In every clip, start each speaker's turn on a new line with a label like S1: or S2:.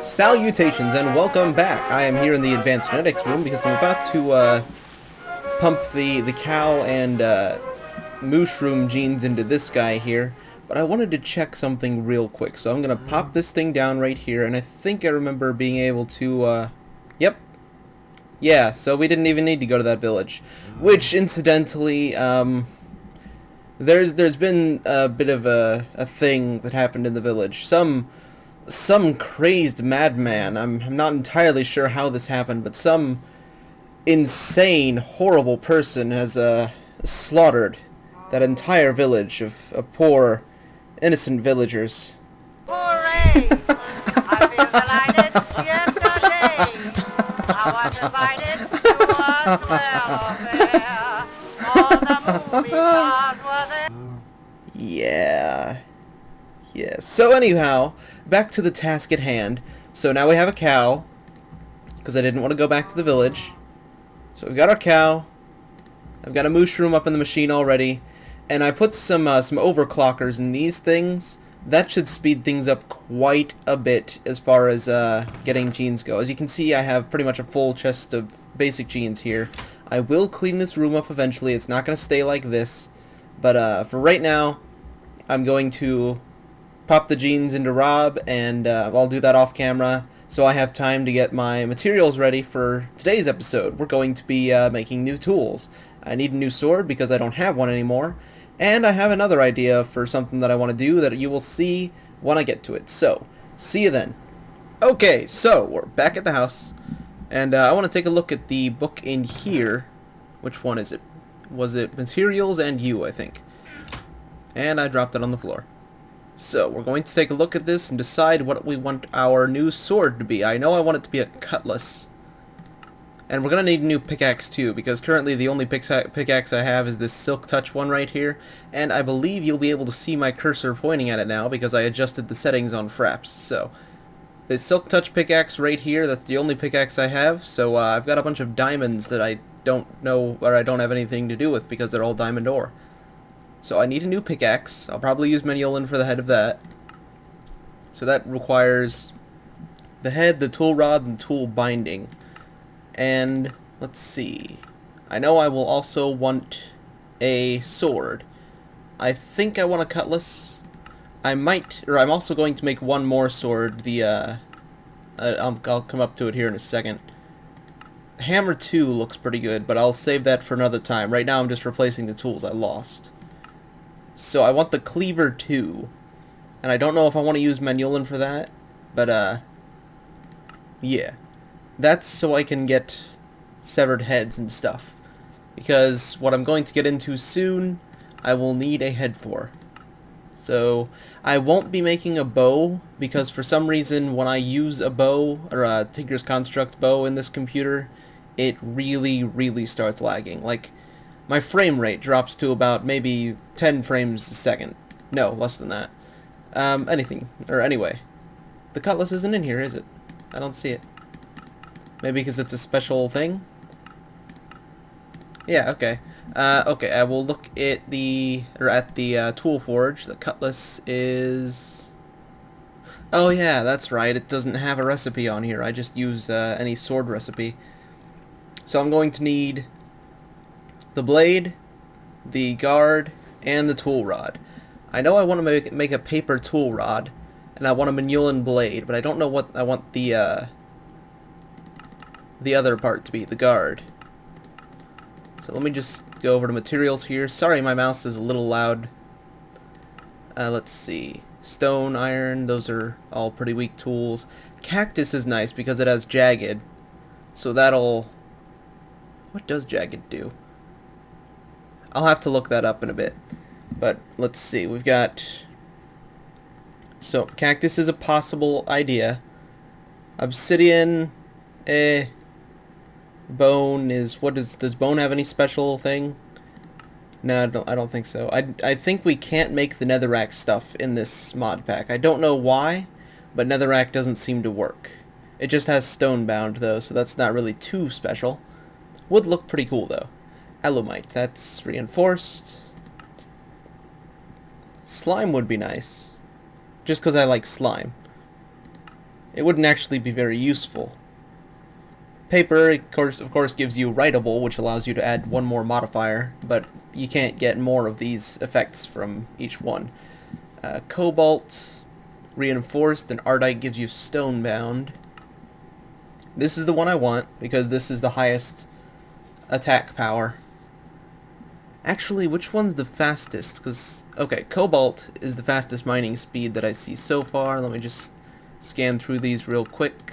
S1: Salutations and welcome back. I am here in the advanced genetics room because I'm about to pump the cow and mushroom genes into this guy here, but I wanted to check something real quick. So I'm gonna pop this thing down right here, and I think I remember being able to yep. Yeah, so we didn't even need to go to that village. Which incidentally, there's been a bit of a thing that happened in the village. Some crazed madman, I'm not entirely sure how this happened, but some insane, horrible person has slaughtered that entire village of poor, innocent villagers.
S2: Hooray! I feel delighted yesterday. I was invited to a swell affair. All the movie stars were there.
S1: Yeah. Yeah. So anyhow, back to the task at hand. So now we have a cow, because I didn't want to go back to the village. So we've got our cow. I've got a mushroom up in the machine already, and I put some overclockers in these things. That should speed things up quite a bit as far as getting genes go. As you can see, I have pretty much a full chest of basic genes here. I will clean this room up eventually. It's not going to stay like this, but for right now, I'm going to pop the genes into Rob, and I'll do that off camera so I have time to get my materials ready for today's episode. We're going to be making new tools. I need a new sword because I don't have one anymore, and I have another idea for something that I want to do that you will see when I get to it. So, see you then. Okay, so we're back at the house, and I want to take a look at the book in here. Which one is it? Was it Materials and You, I think. And I dropped it on the floor. So, we're going to take a look at this and decide what we want our new sword to be. I know I want it to be a cutlass. And we're going to need a new pickaxe too, because currently the only pickaxe I have is this Silk Touch one right here. And I believe you'll be able to see my cursor pointing at it now, because I adjusted the settings on Fraps. So, the Silk Touch pickaxe right here, that's the only pickaxe I have. So, I've got a bunch of diamonds that I don't know, or I don't have anything to do with, because they're all diamond ore. So I need a new pickaxe. I'll probably use Manulin for the head of that. So that requires the head, the tool rod, and the tool binding. And let's see. I know I will also want a sword. I think I want a cutlass. I'm also going to make one more sword. I'll come up to it here in a second. Hammer 2 looks pretty good, but I'll save that for another time. Right now I'm just replacing the tools I lost. So I want the Cleaver 2, and I don't know if I want to use Manulin for that, but yeah. That's so I can get severed heads and stuff, because what I'm going to get into soon, I will need a head for. So I won't be making a bow, because for some reason when I use a bow, or a Tinker's Construct bow in this computer, it really starts lagging. Like, my frame rate drops to about maybe 10 frames a second. No, less than that. Anyway. The cutlass isn't in here, is it? I don't see it. Maybe because it's a special thing? Yeah, okay. Okay, I will look at the tool forge. The cutlass is... Oh yeah, that's right. It doesn't have a recipe on here. I just use any sword recipe. So I'm going to need the blade, the guard, and the tool rod. I know I want to make a paper tool rod, and I want a Manulin blade, but I don't know what I want the other part to be, the guard. So let me just go over to materials here. Sorry, my mouse is a little loud. Let's see. Stone, iron, those are all pretty weak tools. Cactus is nice because it has jagged, so that'll... What does jagged do? I'll have to look that up in a bit. But let's see. We've got... So, cactus is a possible idea. Obsidian... Bone is... Does bone have any special thing? No, I don't think so. I think we can't make the netherrack stuff in this mod pack. I don't know why, but netherrack doesn't seem to work. It just has stone bound, though, so that's not really too special. Would look pretty cool, though. Alumite, that's reinforced. Slime would be nice. Just because I like slime. it wouldn't actually be very useful. Paper, of course, gives you writable, which allows you to add one more modifier, but you can't get more of these effects from each one. Cobalt, reinforced, and Ardite gives you stonebound. This is the one I want, because this is the highest attack power. Actually, which one's the fastest? Because, okay, Cobalt is the fastest mining speed that I see so far. Let me just scan through these real quick.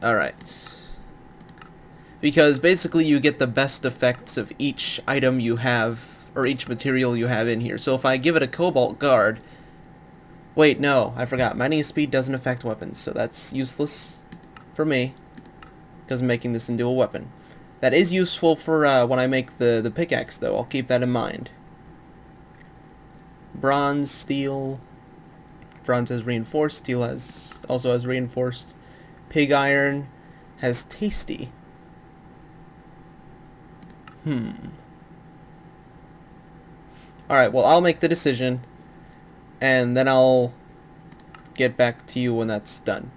S1: Alright. Because basically you get the best effects of each item you have, or each material you have in here. So if I give it a Cobalt Guard... Wait, no, I forgot. Mining speed doesn't affect weapons, so that's useless for me, because I'm making this into a weapon. That is useful for when I make the pickaxe, though. I'll keep that in mind. Bronze, steel... Bronze has reinforced, steel also has reinforced. Pig iron has tasty. Alright, well, I'll make the decision, and then I'll get back to you when that's done.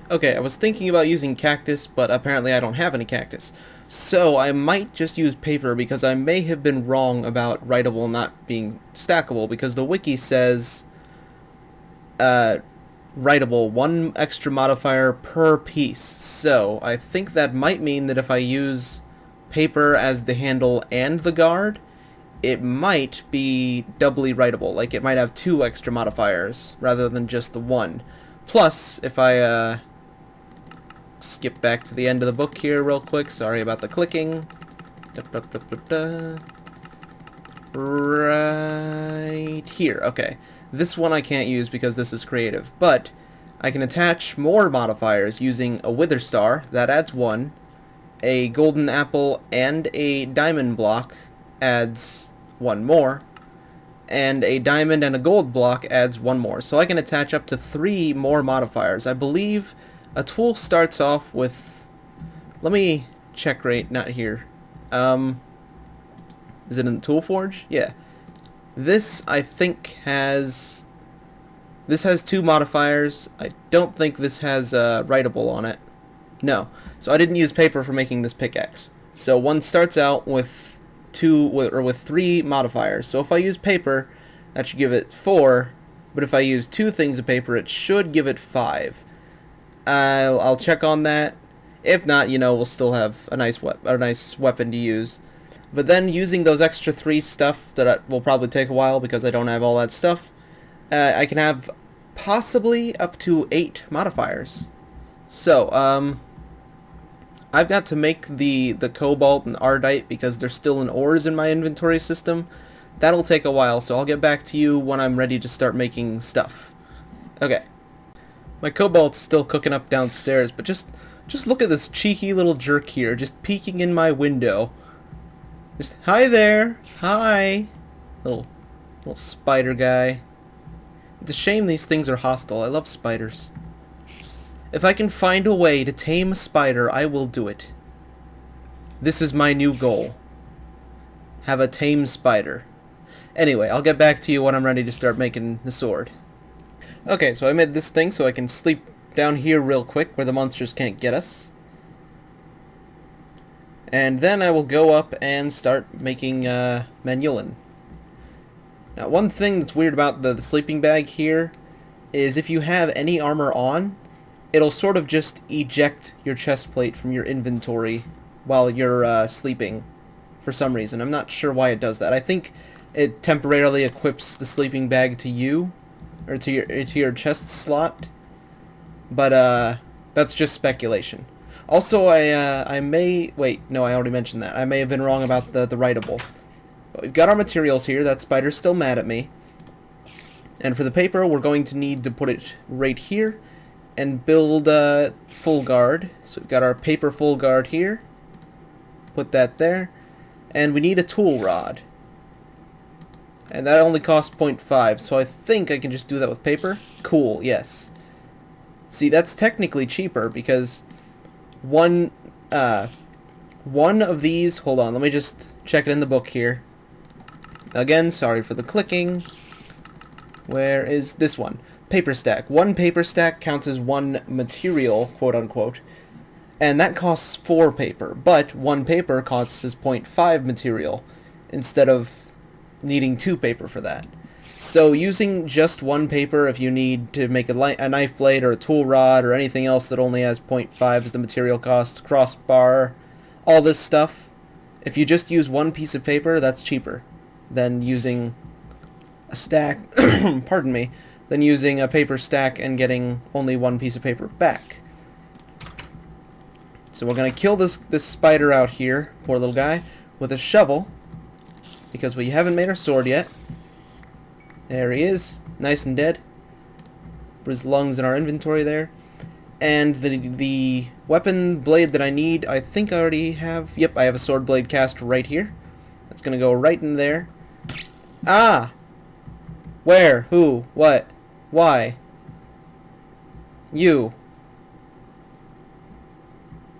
S1: Okay, I was thinking about using cactus, but apparently I don't have any cactus. So I might just use paper, because I may have been wrong about writable not being stackable, because the wiki says writable, 1 extra modifier per piece. So I think that might mean that if I use paper as the handle and the guard, it might be doubly writable. Like, it might have 2 extra modifiers rather than just the 1. Plus, if I skip back to the end of the book here real quick, sorry about the clicking. Right here, okay. This one I can't use because this is creative, but I can attach more modifiers using a wither star, that adds 1, a golden apple and a diamond block adds 1 more, and a diamond and a gold block adds 1 more. So I can attach up to 3 more modifiers. I believe a tool starts off with... Let me check right, not here. Is it in the tool forge? Yeah. This, I think, has... This has 2 modifiers. I don't think this has writable on it. No. So I didn't use paper for making this pickaxe. So one starts out with 3 modifiers. So if I use paper, that should give it 4. But if I use 2 things of paper, it should give it 5. I'll check on that. If not, you know, we'll still have a nice weapon to use. But then using those extra 3 stuff that will probably take a while because I don't have all that stuff, I can have possibly up to 8 modifiers. So, I've got to make the cobalt and ardite because they're still in ores in my inventory system. That'll take a while, so I'll get back to you when I'm ready to start making stuff. Okay. My cobalt's still cooking up downstairs, but just look at this cheeky little jerk here, just peeking in my window. Just, hi there, hi, little spider guy. It's a shame these things are hostile. I love spiders. If I can find a way to tame a spider, I will do it. This is my new goal. Have a tame spider. Anyway, I'll get back to you when I'm ready to start making the sword. Okay, so I made this thing so I can sleep down here real quick where the monsters can't get us. And then I will go up and start making Manulin. Now, one thing that's weird about the sleeping bag here is if you have any armor on, it'll sort of just eject your chest plate from your inventory while you're sleeping for some reason. I'm not sure why it does that. I think it temporarily equips the sleeping bag to you, or to your chest slot, but that's just speculation. Also, I may... Wait, no, I already mentioned that. I may have been wrong about the writable. But we've got our materials here. That spider's still mad at me. And for the paper, we're going to need to put it right here and build a full guard. So we've got our paper full guard here. Put that there. And we need a tool rod. And that only costs 0.5, so I think I can just do that with paper. Cool, yes. See, that's technically cheaper because one of these... Hold on, let me just check it in the book here. Again, sorry for the clicking. Where is this one? Paper stack. One paper stack counts as one material, quote unquote. And that costs 4 paper, but 1 paper costs as 0.5 material, instead of needing 2 paper for that. So using just 1 paper if you need to make a knife blade or a tool rod or anything else that only has 0.5 as the material cost, crossbar, all this stuff, if you just use 1 piece of paper, that's cheaper than using a stack, pardon me, than using a paper stack and getting only 1 piece of paper back. So we're going to kill this spider out here, poor little guy, with a shovel, because we haven't made our sword yet. There he is, nice and dead. Put his lungs in our inventory there. And the weapon blade that I need, I think I already have. Yep, I have a sword blade cast right here. That's going to go right in there. Ah! Where? Who? What? Why? You.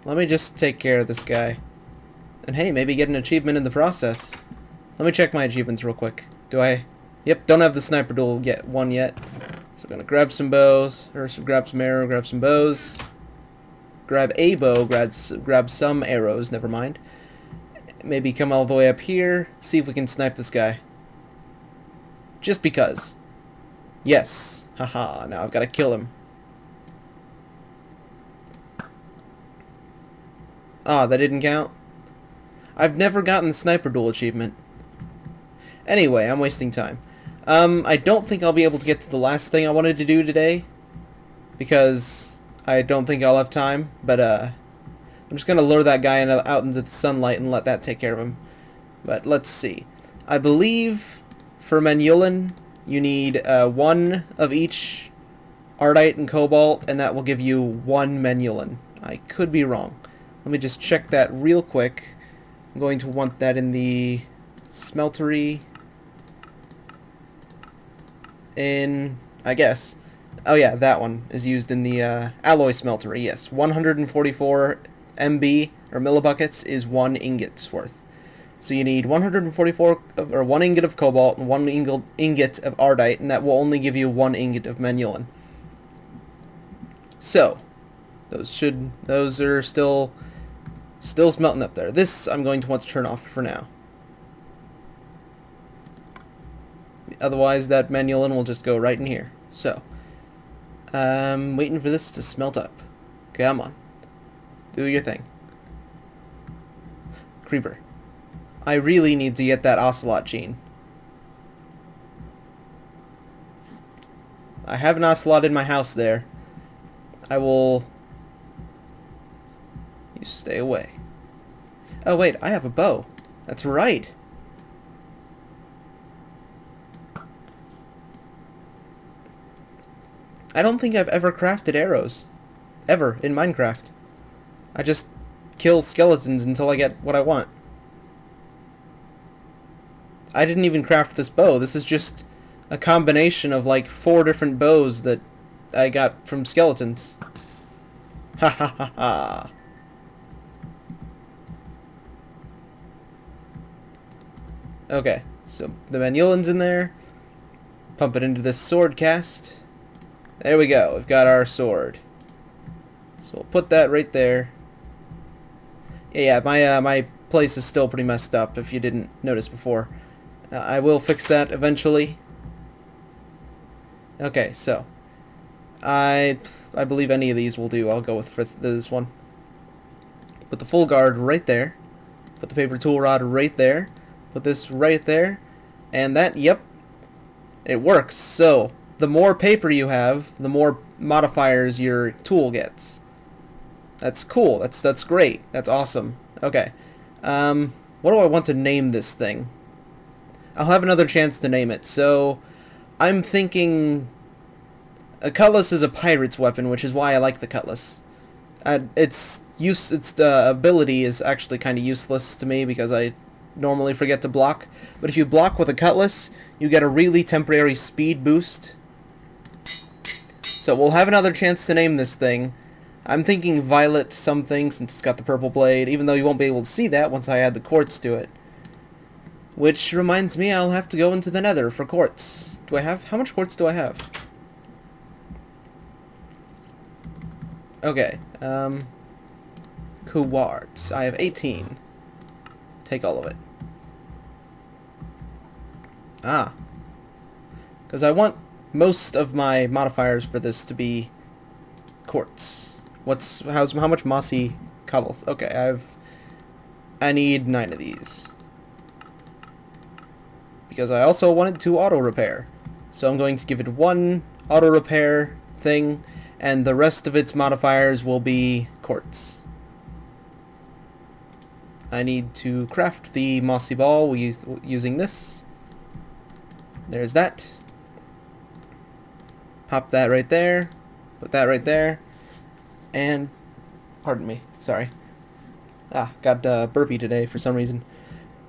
S1: Let me just take care of this guy. And hey, maybe get an achievement in the process. Let me check my achievements real quick. Do I? Yep, don't have the sniper duel yet. So I'm gonna grab some bows, or grab some arrow, grab some bows. Grab a bow, grab some arrows, never mind. Maybe come all the way up here, see if we can snipe this guy. Just because. Yes. Haha, now I've gotta kill him. Ah, that didn't count? I've never gotten the sniper duel achievement. Anyway, I'm wasting time. I don't think I'll be able to get to the last thing I wanted to do today, because I don't think I'll have time, but I'm just gonna lure that guy out into the sunlight and let that take care of him. But let's see. I believe for Menulin, you need 1 of each Ardite and Cobalt, and that will give you 1 Menulin. I could be wrong. Let me just check that real quick. I'm going to want that in the smeltery. I guess. Oh yeah, that one is used in the alloy smeltery, yes. 144 MB, or millibuckets, is 1 ingot's worth. So you need 144, or 1 ingot of cobalt, and 1 ingot of ardite, and that will only give you 1 ingot of menulin. So, those are still smelting up there. This I'm going to want to turn off for now. Otherwise, that menulin will just go right in here. So, I'm waiting for this to smelt up. Come on. Do your thing. Creeper. I really need to get that ocelot gene. I have an ocelot in my house there. I will... You stay away. Oh wait, I have a bow. That's right. I don't think I've ever crafted arrows. Ever, in Minecraft. I just kill skeletons until I get what I want. I didn't even craft this bow. This is just a combination of like 4 different bows that I got from skeletons. Ha ha ha ha. Okay, so the manulin's in there. Pump it into this sword cast. There we go. We've got our sword. So we'll put that right there. Yeah, my place is still pretty messed up, if you didn't notice before. I will fix that eventually. Okay, so I believe any of these will do. I'll go with for this one. Put the full guard right there. Put the paper tool rod right there. Put this right there. And that, yep, it works. So the more paper you have, the more modifiers your tool gets. That's cool. That's great. That's awesome. Okay. What do I want to name this thing? I'll have another chance to name it. So I'm thinking a cutlass is a pirate's weapon, which is why I like the cutlass. Its ability is actually kind of useless to me because I normally forget to block. But if you block with a cutlass, you get a really temporary speed boost. So we'll have another chance to name this thing. I'm thinking Violet something since it's got the purple blade, even though you won't be able to see that once I add the quartz to it. Which reminds me I'll have to go into the nether for quartz. do I have? How much quartz do I have? Okay, quartz. I have 18. Take all of it. Ah. Because I want most of my modifiers for this to be quartz. How much mossy cobbles? Okay, I need 9 of these. Because I also wanted to auto repair. So I'm going to give it 1 auto repair thing, and the rest of its modifiers will be quartz. I need to craft the mossy ball using this. There's that. Pop that right there. Put that right there. And, pardon me, sorry. Got burpy today for some reason.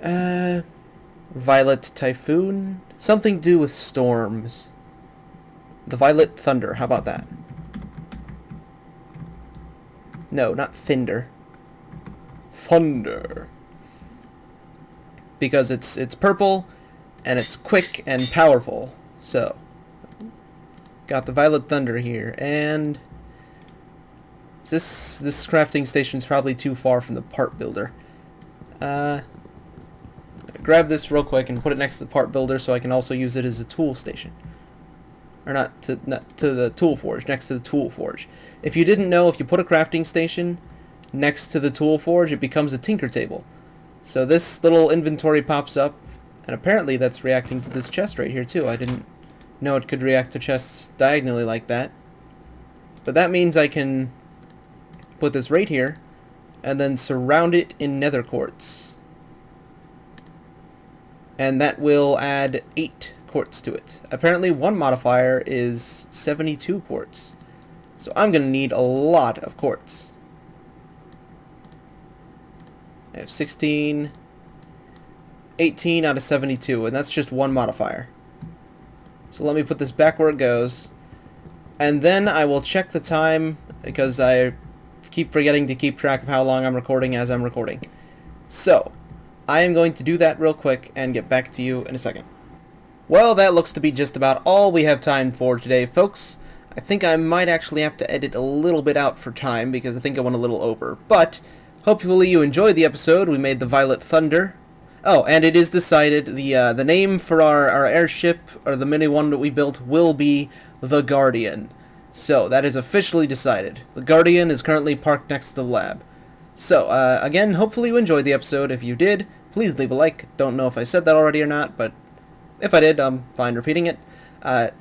S1: Violet Typhoon? Something to do with storms. The Violet Thunder, how about that? No, not Thinder. Thunder. Because it's purple, and it's quick and powerful. So, got the Violet Thunder here, and this crafting station's probably too far from the part builder. Grab this real quick and put it next to the part builder so I can also use it as a tool station. Or not to the tool forge, next to the tool forge. If you didn't know, if you put a crafting station next to the tool forge, it becomes a tinker table. So this little inventory pops up, and apparently that's reacting to this chest right here too. I didn't know it could react to chests diagonally like that. But that means I can put this right here, and then surround it in nether quartz. And that will add 8 quartz to it. Apparently 1 modifier is 72 quartz. So I'm going to need a lot of quartz. I have 16, 18 out of 72, and that's just 1 modifier. So let me put this back where it goes. And then I will check the time, because I keep forgetting to keep track of how long I'm recording as I'm recording. So, I am going to do that real quick and get back to you in a second. Well, that looks to be just about all we have time for today, folks. I think I might actually have to edit a little bit out for time because I think I went a little over. But, hopefully you enjoyed the episode. We made the Violet Thunder. Oh, and it is decided the name for our airship, or the mini one that we built, will be the Guardian. So, that is officially decided. The Guardian is currently parked next to the lab. So, again, hopefully you enjoyed the episode. If you did, please leave a like. Don't know if I said that already or not, but if I did, I'm fine repeating it. And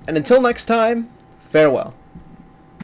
S1: until next time, farewell.